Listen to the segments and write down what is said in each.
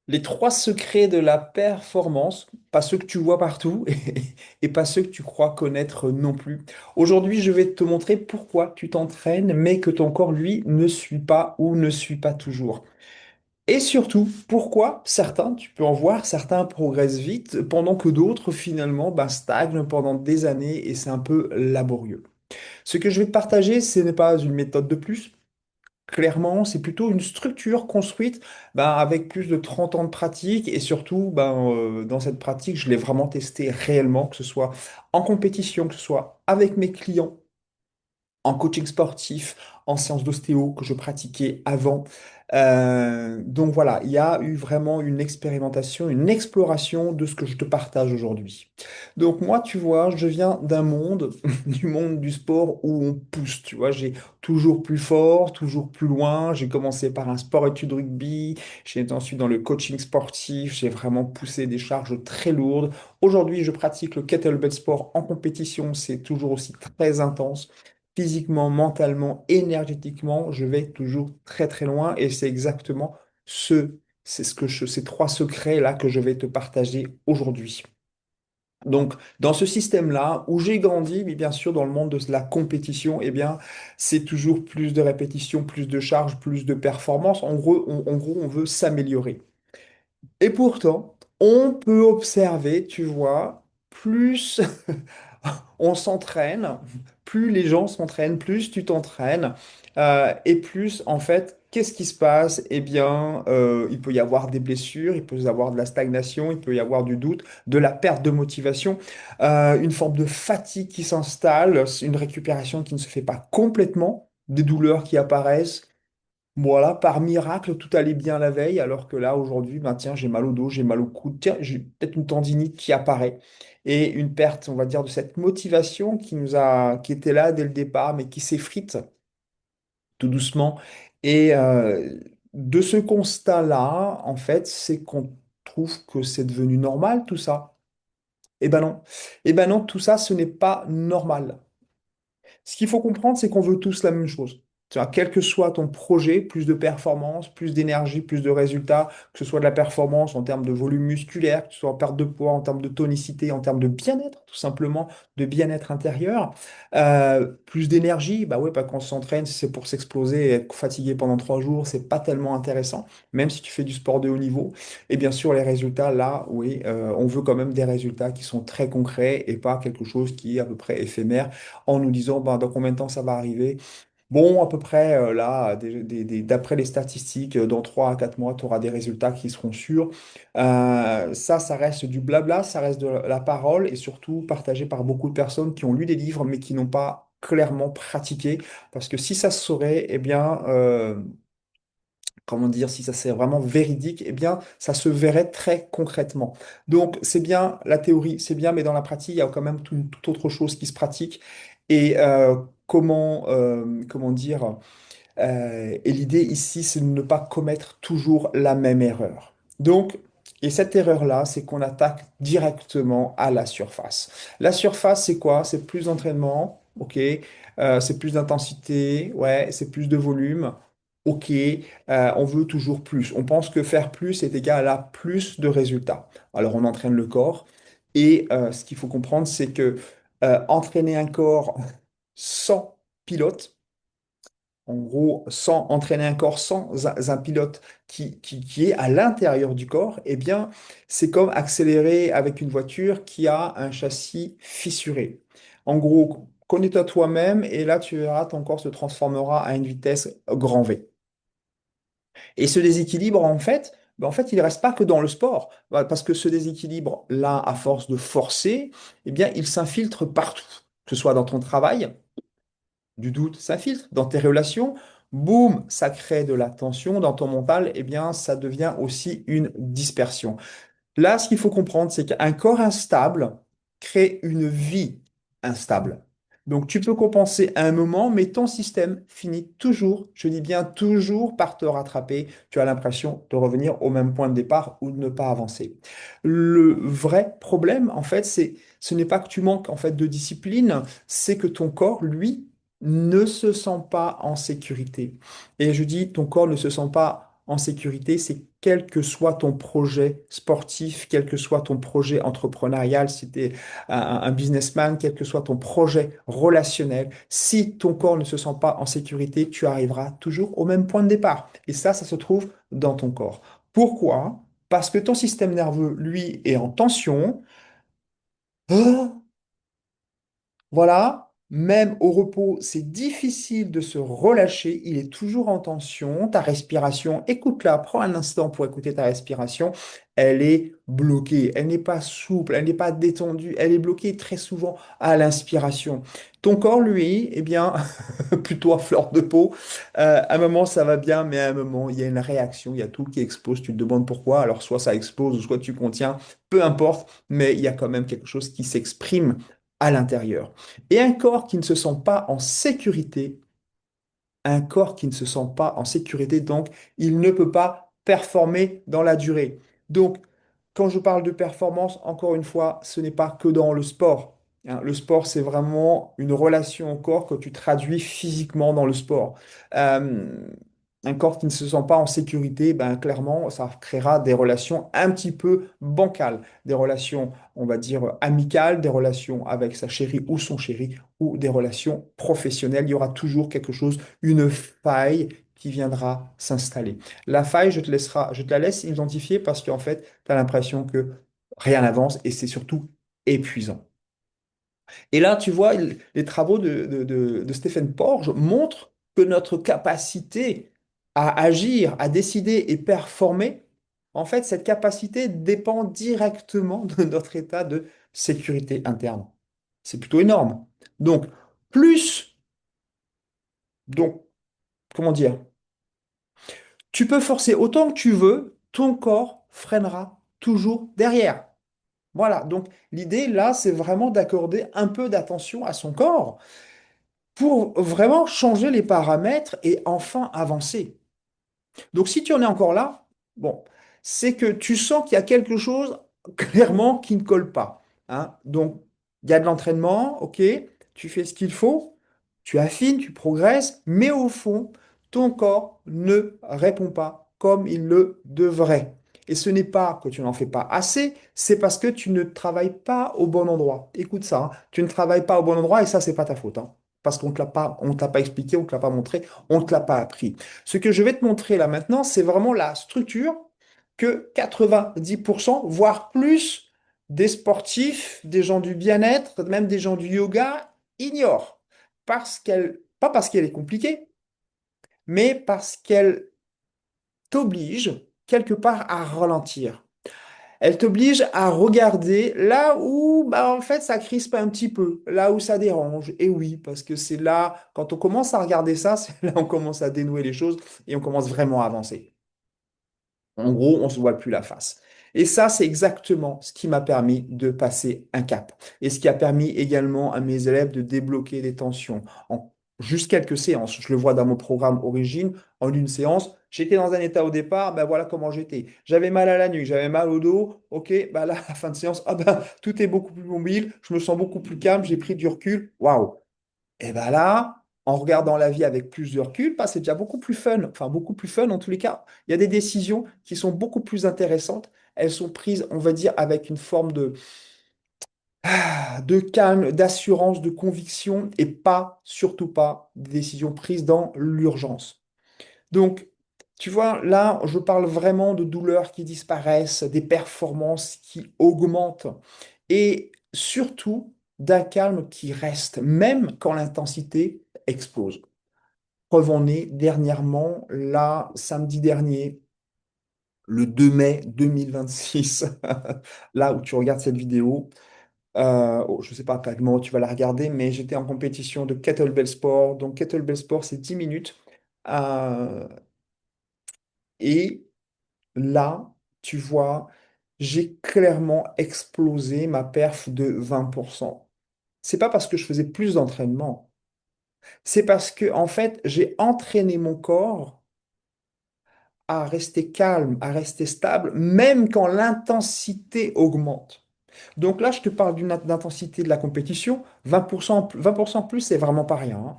Les trois secrets de la performance, pas ceux que tu vois partout et pas ceux que tu crois connaître non plus. Aujourd'hui, je vais te montrer pourquoi tu t'entraînes, mais que ton corps, lui, ne suit pas ou ne suit pas toujours. Et surtout, pourquoi certains, tu peux en voir, certains progressent vite, pendant que d'autres, finalement, stagnent pendant des années et c'est un peu laborieux. Ce que je vais te partager, ce n'est pas une méthode de plus. Clairement, c'est plutôt une structure construite avec plus de 30 ans de pratique et surtout, dans cette pratique, je l'ai vraiment testé réellement, que ce soit en compétition, que ce soit avec mes clients en coaching sportif, en séance d'ostéo que je pratiquais avant. Donc voilà, il y a eu vraiment une expérimentation, une exploration de ce que je te partage aujourd'hui. Donc moi, tu vois, je viens d'un monde, du monde du sport où on pousse, tu vois, j'ai toujours plus fort, toujours plus loin. J'ai commencé par un sport-études rugby, j'ai été ensuite dans le coaching sportif, j'ai vraiment poussé des charges très lourdes. Aujourd'hui, je pratique le kettlebell sport en compétition, c'est toujours aussi très intense physiquement, mentalement, énergétiquement, je vais toujours très très loin et c'est exactement ces trois secrets-là que je vais te partager aujourd'hui. Donc, dans ce système-là, où j'ai grandi, mais bien sûr, dans le monde de la compétition, eh bien, c'est toujours plus de répétitions, plus de charges, plus de performance. En gros, on veut s'améliorer. Et pourtant, on peut observer, tu vois, plus on s'entraîne, plus les gens s'entraînent, plus tu t'entraînes, et plus, en fait, qu'est-ce qui se passe? Eh bien, il peut y avoir des blessures, il peut y avoir de la stagnation, il peut y avoir du doute, de la perte de motivation, une forme de fatigue qui s'installe, une récupération qui ne se fait pas complètement, des douleurs qui apparaissent. Voilà, par miracle, tout allait bien la veille, alors que là, aujourd'hui, tiens, j'ai mal au dos, j'ai mal au coude, tiens, j'ai peut-être une tendinite qui apparaît. Et une perte, on va dire, de cette motivation qui était là dès le départ, mais qui s'effrite tout doucement. Et de ce constat-là, en fait, c'est qu'on trouve que c'est devenu normal, tout ça. Eh ben non. Eh ben non, tout ça, ce n'est pas normal. Ce qu'il faut comprendre, c'est qu'on veut tous la même chose. Tu vois, quel que soit ton projet, plus de performance, plus d'énergie, plus de résultats, que ce soit de la performance en termes de volume musculaire, que ce soit en perte de poids, en termes de tonicité, en termes de bien-être, tout simplement, de bien-être intérieur. Plus d'énergie, bah ouais, pas quand on s'entraîne, si c'est pour s'exploser et être fatigué pendant 3 jours, c'est pas tellement intéressant, même si tu fais du sport de haut niveau. Et bien sûr, les résultats, là, oui, on veut quand même des résultats qui sont très concrets et pas quelque chose qui est à peu près éphémère en nous disant dans combien de temps ça va arriver. Bon, à peu près là, d'après les statistiques, dans 3 à 4 mois, tu auras des résultats qui seront sûrs. Ça reste du blabla, ça reste de la parole et surtout partagé par beaucoup de personnes qui ont lu des livres mais qui n'ont pas clairement pratiqué. Parce que si ça se saurait, eh bien, comment dire, si ça c'est vraiment véridique, eh bien, ça se verrait très concrètement. Donc, c'est bien la théorie, c'est bien, mais dans la pratique, il y a quand même toute autre chose qui se pratique. Et comment dire, et l'idée ici, c'est de ne pas commettre toujours la même erreur. Donc, et cette erreur-là, c'est qu'on attaque directement à la surface. La surface, c'est quoi? C'est plus d'entraînement, ok. C'est plus d'intensité, ouais, c'est plus de volume, ok. On veut toujours plus. On pense que faire plus est égal à plus de résultats. Alors, on entraîne le corps. Et ce qu'il faut comprendre, c'est que entraîner un corps sans pilote, en gros, sans entraîner un corps, sans un pilote qui est à l'intérieur du corps, eh bien, c'est comme accélérer avec une voiture qui a un châssis fissuré. En gros, connais-toi toi-même et là, tu verras, ton corps se transformera à une vitesse grand V. Et ce déséquilibre, en fait, il ne reste pas que dans le sport, parce que ce déséquilibre-là, à force de forcer, eh bien, il s'infiltre partout, que ce soit dans ton travail, du doute, ça filtre. Dans tes relations, boum, ça crée de la tension. Dans ton mental, eh bien, ça devient aussi une dispersion. Là, ce qu'il faut comprendre, c'est qu'un corps instable crée une vie instable. Donc, tu peux compenser à un moment, mais ton système finit toujours, je dis bien toujours, par te rattraper. Tu as l'impression de revenir au même point de départ ou de ne pas avancer. Le vrai problème, en fait, ce n'est pas que tu manques en fait de discipline, c'est que ton corps, lui, ne se sent pas en sécurité. Et je dis, ton corps ne se sent pas en sécurité, c'est quel que soit ton projet sportif, quel que soit ton projet entrepreneurial, si tu es un businessman, quel que soit ton projet relationnel, si ton corps ne se sent pas en sécurité, tu arriveras toujours au même point de départ. Et ça se trouve dans ton corps. Pourquoi? Parce que ton système nerveux, lui, est en tension. Ah, voilà, même au repos, c'est difficile de se relâcher, il est toujours en tension. Ta respiration, écoute-la, prends un instant pour écouter ta respiration. Elle est bloquée, elle n'est pas souple, elle n'est pas détendue, elle est bloquée très souvent à l'inspiration. Ton corps, lui, eh bien, plutôt à fleur de peau. À un moment, ça va bien, mais à un moment, il y a une réaction, il y a tout qui explose. Tu te demandes pourquoi. Alors, soit ça explose, ou soit tu contiens, peu importe, mais il y a quand même quelque chose qui s'exprime à l'intérieur. Et un corps qui ne se sent pas en sécurité, un corps qui ne se sent pas en sécurité, donc il ne peut pas performer dans la durée. Donc, quand je parle de performance, encore une fois, ce n'est pas que dans le sport. Hein. Le sport, c'est vraiment une relation au corps que tu traduis physiquement dans le sport. Euh, un corps qui ne se sent pas en sécurité, ben, clairement, ça créera des relations un petit peu bancales, des relations, on va dire, amicales, des relations avec sa chérie ou son chéri, ou des relations professionnelles. Il y aura toujours quelque chose, une faille qui viendra s'installer. La faille, je te la laisse identifier parce qu'en fait, tu as l'impression que rien n'avance et c'est surtout épuisant. Et là, tu vois, les travaux de Stephen Porges montrent que notre capacité à agir, à décider et performer, en fait, cette capacité dépend directement de notre état de sécurité interne. C'est plutôt énorme. Donc, plus, donc, comment dire, tu peux forcer autant que tu veux, ton corps freinera toujours derrière. Voilà, donc l'idée là, c'est vraiment d'accorder un peu d'attention à son corps pour vraiment changer les paramètres et enfin avancer. Donc si tu en es encore là, bon, c'est que tu sens qu'il y a quelque chose clairement qui ne colle pas. Hein. Donc il y a de l'entraînement, ok, tu fais ce qu'il faut, tu affines, tu progresses, mais au fond, ton corps ne répond pas comme il le devrait. Et ce n'est pas que tu n'en fais pas assez, c'est parce que tu ne travailles pas au bon endroit. Écoute ça, hein, tu ne travailles pas au bon endroit et ça, c'est pas ta faute. Hein, parce qu'on ne te l'a pas, on te l'a pas expliqué, on ne te l'a pas montré, on ne te l'a pas appris. Ce que je vais te montrer là maintenant, c'est vraiment la structure que 90%, voire plus, des sportifs, des gens du bien-être, même des gens du yoga, ignorent. Pas parce qu'elle est compliquée, mais parce qu'elle t'oblige quelque part à ralentir. Elle t'oblige à regarder là où, bah, en fait, ça crispe un petit peu, là où ça dérange. Et oui, parce que c'est là, quand on commence à regarder ça, c'est là où on commence à dénouer les choses et on commence vraiment à avancer. En gros, on ne se voit plus la face. Et ça, c'est exactement ce qui m'a permis de passer un cap. Et ce qui a permis également à mes élèves de débloquer des tensions. En juste quelques séances, je le vois dans mon programme Origine, en une séance, j'étais dans un état au départ, ben voilà comment j'étais. J'avais mal à la nuque, j'avais mal au dos, ok, ben là, à la fin de séance, ah ben, tout est beaucoup plus mobile, je me sens beaucoup plus calme, j'ai pris du recul, waouh. Et ben là, en regardant la vie avec plus de recul, bah, c'est déjà beaucoup plus fun. Enfin, beaucoup plus fun en tous les cas. Il y a des décisions qui sont beaucoup plus intéressantes. Elles sont prises, on va dire, avec une forme de calme, d'assurance, de conviction et pas, surtout pas, des décisions prises dans l'urgence. Donc, tu vois, là, je parle vraiment de douleurs qui disparaissent, des performances qui augmentent et surtout d'un calme qui reste, même quand l'intensité explose. Preuve en est, dernièrement, là, samedi dernier, le 2 mai 2026, là où tu regardes cette vidéo, oh, je ne sais pas à quel moment tu vas la regarder, mais j'étais en compétition de kettlebell sport. Donc, kettlebell sport, c'est 10 minutes. Euh, et là, tu vois, j'ai clairement explosé ma perf de 20%. C'est pas parce que je faisais plus d'entraînement, c'est parce que en fait, j'ai entraîné mon corps à rester calme, à rester stable, même quand l'intensité augmente. Donc là, je te parle d'une d'intensité de la compétition, 20% plus, c'est vraiment pas rien.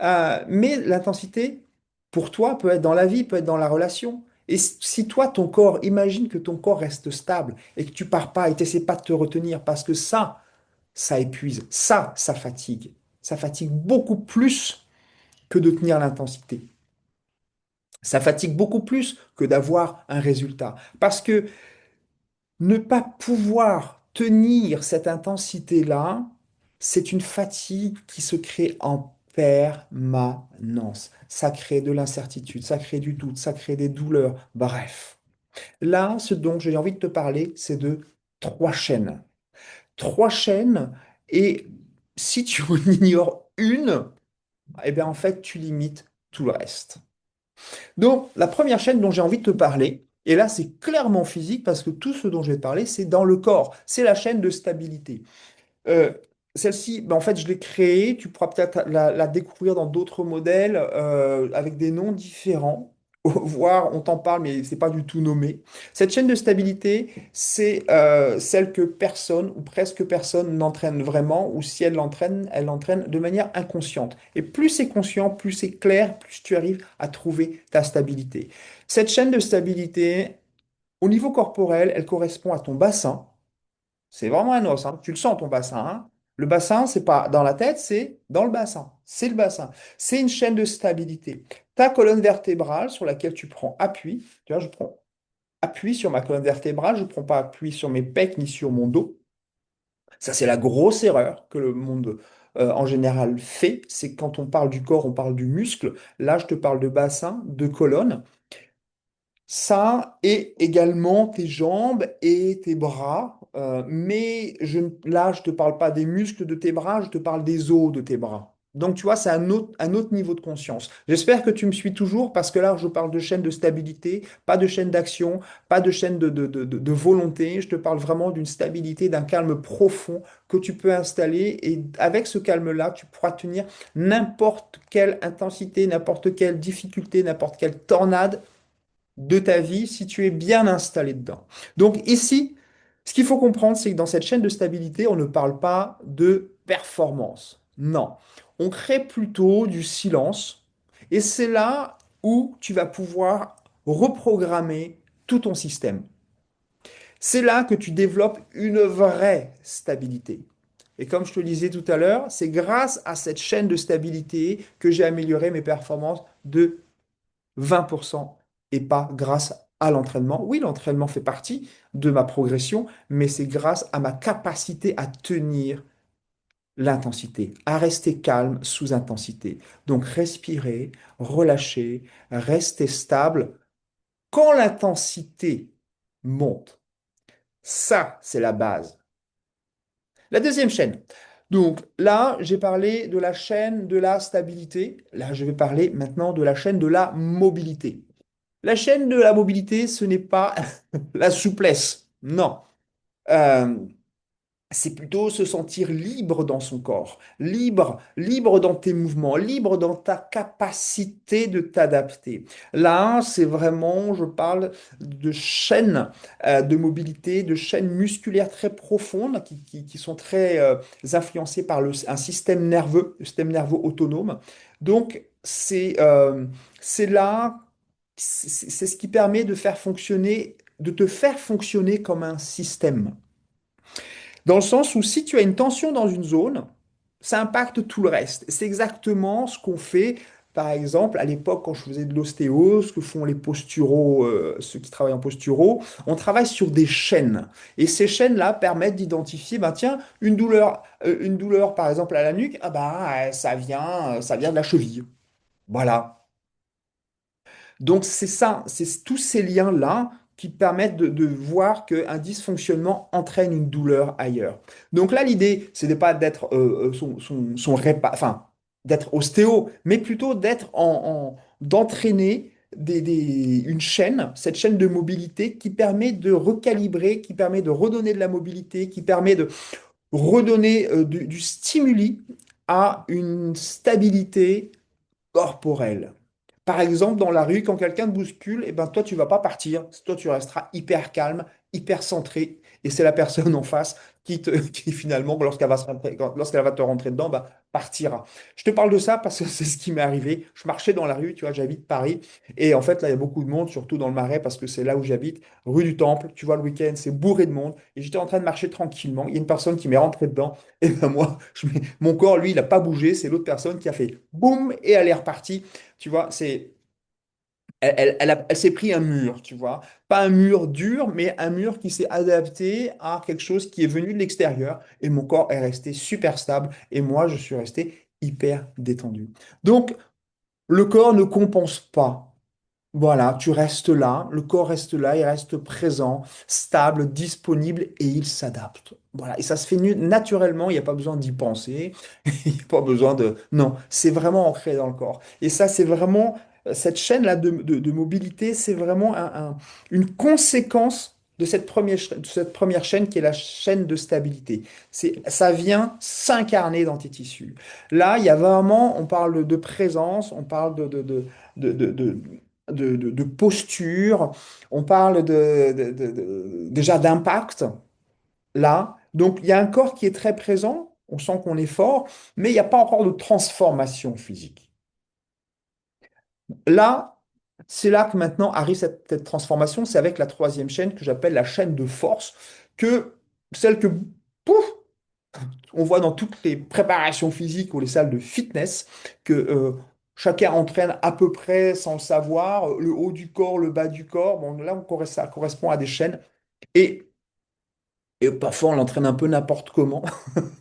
Hein. Mais l'intensité, pour toi, peut être dans la vie, peut être dans la relation. Et si toi, ton corps, imagine que ton corps reste stable et que tu pars pas et t'essaies pas de te retenir parce que ça épuise, ça fatigue. Ça fatigue beaucoup plus que de tenir l'intensité. Ça fatigue beaucoup plus que d'avoir un résultat. Parce que ne pas pouvoir tenir cette intensité-là, c'est une fatigue qui se crée en permanence. Ça crée de l'incertitude, ça crée du doute, ça crée des douleurs. Bref. Là, ce dont j'ai envie de te parler, c'est de trois chaînes. Trois chaînes, et si tu en ignores une, eh bien en fait, tu limites tout le reste. Donc, la première chaîne dont j'ai envie de te parler, et là c'est clairement physique parce que tout ce dont je vais te parler, c'est dans le corps. C'est la chaîne de stabilité. Euh, Celle-ci, ben, en fait, je l'ai créée. Tu pourras peut-être la découvrir dans d'autres modèles avec des noms différents. Voire, on t'en parle, mais c'est pas du tout nommé. Cette chaîne de stabilité, c'est celle que personne ou presque personne n'entraîne vraiment, ou si elle l'entraîne de manière inconsciente. Et plus c'est conscient, plus c'est clair, plus tu arrives à trouver ta stabilité. Cette chaîne de stabilité, au niveau corporel, elle correspond à ton bassin. C'est vraiment un os, hein. Tu le sens ton bassin, hein. Le bassin, c'est pas dans la tête, c'est dans le bassin. C'est le bassin. C'est une chaîne de stabilité. Ta colonne vertébrale sur laquelle tu prends appui, tu vois, je prends appui sur ma colonne vertébrale, je ne prends pas appui sur mes pecs ni sur mon dos. Ça, c'est la grosse erreur que le monde en général fait. C'est quand on parle du corps, on parle du muscle. Là, je te parle de bassin, de colonne. Ça et également tes jambes et tes bras. Mais là, je ne te parle pas des muscles de tes bras, je te parle des os de tes bras. Donc, tu vois, c'est un autre niveau de conscience. J'espère que tu me suis toujours parce que là, je parle de chaîne de stabilité, pas de chaîne d'action, pas de chaîne de volonté. Je te parle vraiment d'une stabilité, d'un calme profond que tu peux installer. Et avec ce calme-là, tu pourras tenir n'importe quelle intensité, n'importe quelle difficulté, n'importe quelle tornade de ta vie si tu es bien installé dedans. Donc ici, ce qu'il faut comprendre, c'est que dans cette chaîne de stabilité, on ne parle pas de performance. Non, on crée plutôt du silence et c'est là où tu vas pouvoir reprogrammer tout ton système. C'est là que tu développes une vraie stabilité. Et comme je te le disais tout à l'heure, c'est grâce à cette chaîne de stabilité que j'ai amélioré mes performances de 20% et pas grâce à l'entraînement. Oui, l'entraînement fait partie de ma progression, mais c'est grâce à ma capacité à tenir l'intensité, à rester calme sous intensité. Donc respirer, relâcher, rester stable quand l'intensité monte. Ça, c'est la base. La deuxième chaîne. Donc là, j'ai parlé de la chaîne de la stabilité. Là, je vais parler maintenant de la chaîne de la mobilité. La chaîne de la mobilité, ce n'est pas la souplesse. Non. Euh, c'est plutôt se sentir libre dans son corps, libre dans tes mouvements, libre dans ta capacité de t'adapter. Là, c'est vraiment, je parle de chaînes de mobilité, de chaînes musculaires très profondes qui sont très influencées par un système nerveux, le système nerveux autonome. Donc, c'est là, c'est ce qui permet de faire fonctionner, de te faire fonctionner comme un système. Dans le sens où si tu as une tension dans une zone, ça impacte tout le reste. C'est exactement ce qu'on fait, par exemple, à l'époque quand je faisais de l'ostéo, ce que font les posturaux, ceux qui travaillent en posturo, on travaille sur des chaînes. Et ces chaînes-là permettent d'identifier, ben tiens, une douleur par exemple à la nuque, ah ben, ça vient de la cheville. Voilà. Donc c'est ça, c'est tous ces liens-là qui permettent de voir qu'un dysfonctionnement entraîne une douleur ailleurs. Donc là, l'idée, c'est de pas d'être enfin, d'être ostéo, mais plutôt d'entraîner une chaîne, cette chaîne de mobilité qui permet de recalibrer, qui permet de redonner de la mobilité, qui permet de redonner du stimuli à une stabilité corporelle. Par exemple, dans la rue, quand quelqu'un te bouscule, eh ben, toi, tu vas pas partir. Toi, tu resteras hyper calme, hyper centré. Et c'est la personne en face qui finalement, lorsqu'elle va te rentrer dedans, bah, partira. Je te parle de ça parce que c'est ce qui m'est arrivé. Je marchais dans la rue, tu vois, j'habite Paris, et en fait, là, il y a beaucoup de monde, surtout dans le Marais, parce que c'est là où j'habite, rue du Temple, tu vois, le week-end, c'est bourré de monde, et j'étais en train de marcher tranquillement, il y a une personne qui m'est rentrée dedans, et ben moi, mon corps, lui, il n'a pas bougé, c'est l'autre personne qui a fait boum, et elle est repartie, tu vois, elle s'est pris un mur, tu vois. Pas un mur dur, mais un mur qui s'est adapté à quelque chose qui est venu de l'extérieur. Et mon corps est resté super stable. Et moi, je suis resté hyper détendu. Donc, le corps ne compense pas. Voilà, tu restes là, le corps reste là, il reste présent, stable, disponible et il s'adapte. Voilà, et ça se fait naturellement, il n'y a pas besoin d'y penser, il n'y a pas besoin de... Non, c'est vraiment ancré dans le corps. Et ça, c'est vraiment, cette chaîne-là de mobilité, c'est vraiment une conséquence de cette première chaîne qui est la chaîne de stabilité. Ça vient s'incarner dans tes tissus. Là, il y a vraiment, on parle de présence, on parle de, de, de- de posture, on parle déjà d'impact, là. Donc, il y a un corps qui est très présent, on sent qu'on est fort, mais il n'y a pas encore de transformation physique. Là, c'est là que maintenant arrive cette transformation, c'est avec la troisième chaîne que j'appelle la chaîne de force, celle que, pouf, on voit dans toutes les préparations physiques ou les salles de fitness que chacun entraîne à peu près sans le savoir, le haut du corps, le bas du corps. Bon, là, ça correspond à des chaînes. Et, et parfois, on l'entraîne un peu n'importe comment.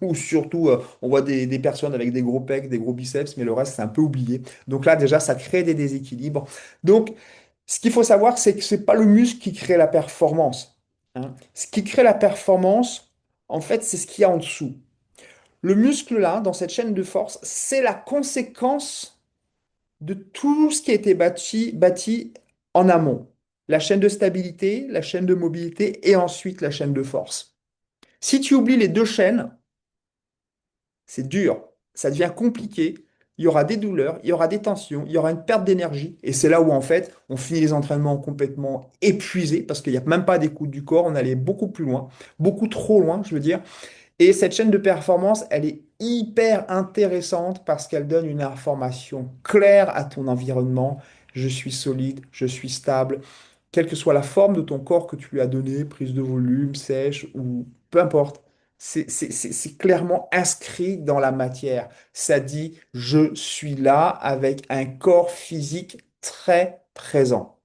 Ou surtout, on voit des personnes avec des gros pecs, des gros biceps, mais le reste, c'est un peu oublié. Donc là, déjà, ça crée des déséquilibres. Donc, ce qu'il faut savoir, c'est que ce n'est pas le muscle qui crée la performance, hein. Ce qui crée la performance, en fait, c'est ce qu'il y a en dessous. Le muscle, là, dans cette chaîne de force, c'est la conséquence de tout ce qui a été bâti en amont. La chaîne de stabilité, la chaîne de mobilité et ensuite la chaîne de force. Si tu oublies les deux chaînes, c'est dur, ça devient compliqué, il y aura des douleurs, il y aura des tensions, il y aura une perte d'énergie. Et c'est là où, en fait, on finit les entraînements complètement épuisés parce qu'il n'y a même pas d'écoute du corps, on allait beaucoup plus loin, beaucoup trop loin, je veux dire. Et cette chaîne de performance, elle est hyper intéressante parce qu'elle donne une information claire à ton environnement. Je suis solide, je suis stable, quelle que soit la forme de ton corps que tu lui as donné, prise de volume, sèche ou peu importe. C'est clairement inscrit dans la matière. Ça dit, je suis là avec un corps physique très présent.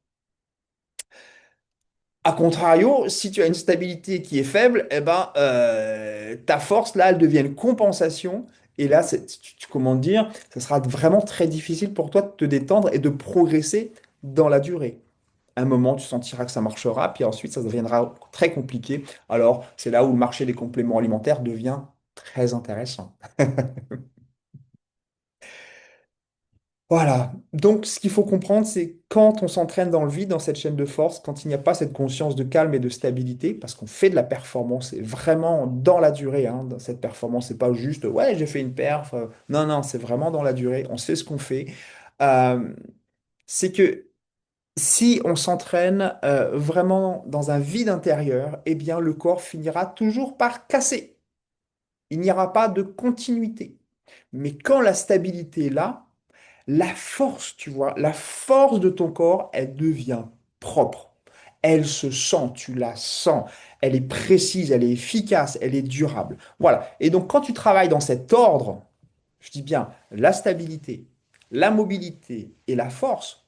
A contrario, si tu as une stabilité qui est faible, eh ben, ta force, là, elle devient une compensation. Et là, comment dire, ça sera vraiment très difficile pour toi de te détendre et de progresser dans la durée. À un moment, tu sentiras que ça marchera, puis ensuite, ça deviendra très compliqué. Alors, c'est là où le marché des compléments alimentaires devient très intéressant. Voilà. Donc, ce qu'il faut comprendre, c'est quand on s'entraîne dans le vide, dans cette chaîne de force, quand il n'y a pas cette conscience de calme et de stabilité, parce qu'on fait de la performance, et vraiment dans la durée, hein, dans cette performance, c'est pas juste, ouais, j'ai fait une perf. Non, non, c'est vraiment dans la durée. On sait ce qu'on fait. Euh, c'est que si on s'entraîne vraiment dans un vide intérieur, eh bien, le corps finira toujours par casser. Il n'y aura pas de continuité. Mais quand la stabilité est là, la force, tu vois, la force de ton corps, elle devient propre. Elle se sent, tu la sens. Elle est précise, elle est efficace, elle est durable. Voilà. Et donc, quand tu travailles dans cet ordre, je dis bien la stabilité, la mobilité et la force,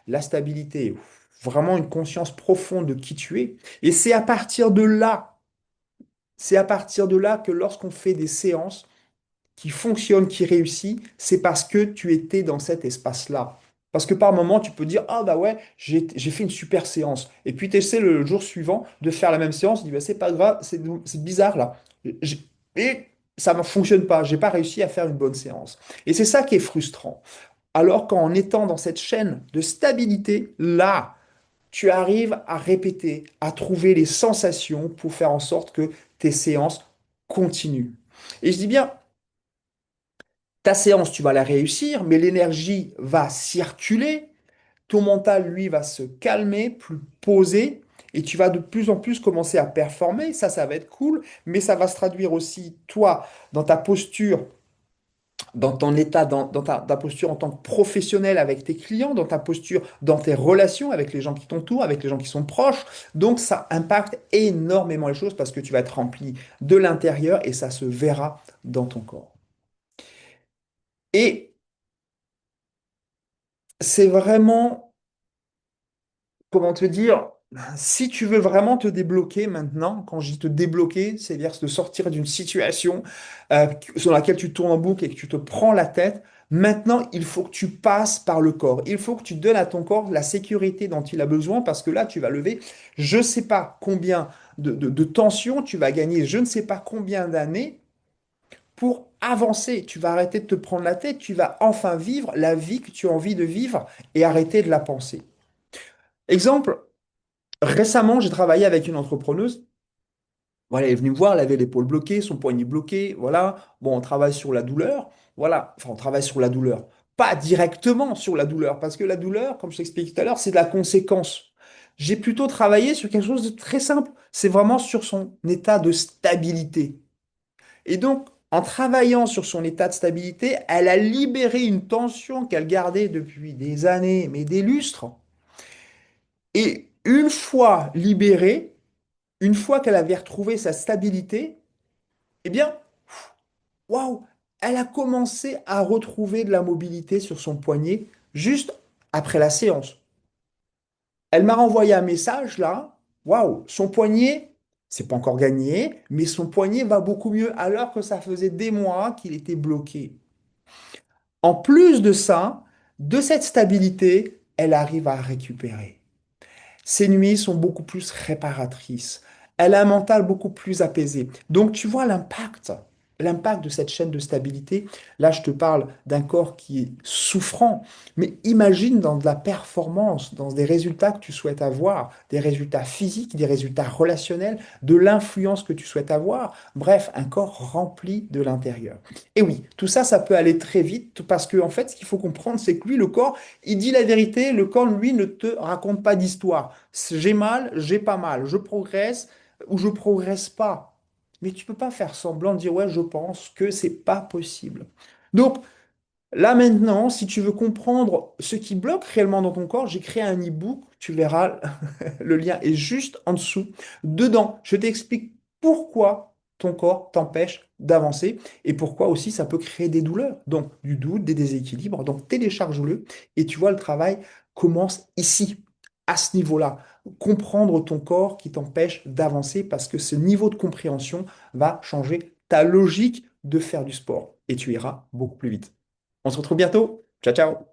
la stabilité, vraiment une conscience profonde de qui tu es. Et c'est à partir de là que lorsqu'on fait des séances, qui fonctionne, qui réussit, c'est parce que tu étais dans cet espace-là. Parce que par moment, tu peux dire, ah bah ouais, j'ai fait une super séance. Et puis tu essaies le jour suivant de faire la même séance, tu dis, bah, c'est pas grave, c'est bizarre là. J'ai- Et ça ne fonctionne pas, j'ai pas réussi à faire une bonne séance. Et c'est ça qui est frustrant. Alors qu'en étant dans cette chaîne de stabilité, là, tu arrives à répéter, à trouver les sensations pour faire en sorte que tes séances continuent. Et je dis bien, ta séance, tu vas la réussir, mais l'énergie va circuler, ton mental, lui, va se calmer, plus posé, et tu vas de plus en plus commencer à performer. Ça va être cool, mais ça va se traduire aussi, toi, dans ta posture dans ton état, dans ta posture en tant que professionnel avec tes clients, dans ta posture, dans tes relations avec les gens qui t'entourent, avec les gens qui sont proches. Donc, ça impacte énormément les choses parce que tu vas être rempli de l'intérieur et ça se verra dans ton corps. Et c'est vraiment, comment te dire, si tu veux vraiment te débloquer maintenant, quand je dis te débloquer, c'est-à-dire te sortir d'une situation sur laquelle tu tournes en boucle et que tu te prends la tête, maintenant, il faut que tu passes par le corps. Il faut que tu donnes à ton corps la sécurité dont il a besoin parce que là, tu vas lever je ne sais pas combien de tensions, tu vas gagner je ne sais pas combien d'années pour avancer. Tu vas arrêter de te prendre la tête, tu vas enfin vivre la vie que tu as envie de vivre et arrêter de la penser. Exemple, récemment, j'ai travaillé avec une entrepreneuse. Voilà, elle est venue me voir, elle avait l'épaule bloquée, son poignet bloqué. Voilà. Bon, on travaille sur la douleur. Voilà. Enfin, on travaille sur la douleur. Pas directement sur la douleur, parce que la douleur, comme je t'expliquais tout à l'heure, c'est de la conséquence. J'ai plutôt travaillé sur quelque chose de très simple. C'est vraiment sur son état de stabilité. Et donc, en travaillant sur son état de stabilité, elle a libéré une tension qu'elle gardait depuis des années, mais des lustres. Et une fois libérée, une fois qu'elle avait retrouvé sa stabilité, eh bien, waouh, elle a commencé à retrouver de la mobilité sur son poignet juste après la séance. Elle m'a renvoyé un message là, waouh, son poignet, c'est pas encore gagné, mais son poignet va beaucoup mieux alors que ça faisait des mois qu'il était bloqué. En plus de ça, de cette stabilité, elle arrive à récupérer. Ses nuits sont beaucoup plus réparatrices. Elle a un mental beaucoup plus apaisé. Donc tu vois l'impact de cette chaîne de stabilité. Là, je te parle d'un corps qui est souffrant, mais imagine dans de la performance, dans des résultats que tu souhaites avoir, des résultats physiques, des résultats relationnels, de l'influence que tu souhaites avoir. Bref, un corps rempli de l'intérieur. Et oui, tout ça, ça peut aller très vite parce que en fait, ce qu'il faut comprendre, c'est que lui, le corps, il dit la vérité, le corps, lui, ne te raconte pas d'histoire. J'ai mal, j'ai pas mal, je progresse ou je progresse pas. Mais tu peux pas faire semblant de dire ouais, je pense que c'est pas possible. Donc là maintenant, si tu veux comprendre ce qui bloque réellement dans ton corps, j'ai créé un e-book, tu verras, le lien est juste en dessous. Dedans, je t'explique pourquoi ton corps t'empêche d'avancer et pourquoi aussi ça peut créer des douleurs. Donc du doute, des déséquilibres. Donc télécharge-le et tu vois, le travail commence ici, à ce niveau-là. Comprendre ton corps qui t'empêche d'avancer parce que ce niveau de compréhension va changer ta logique de faire du sport et tu iras beaucoup plus vite. On se retrouve bientôt. Ciao, ciao.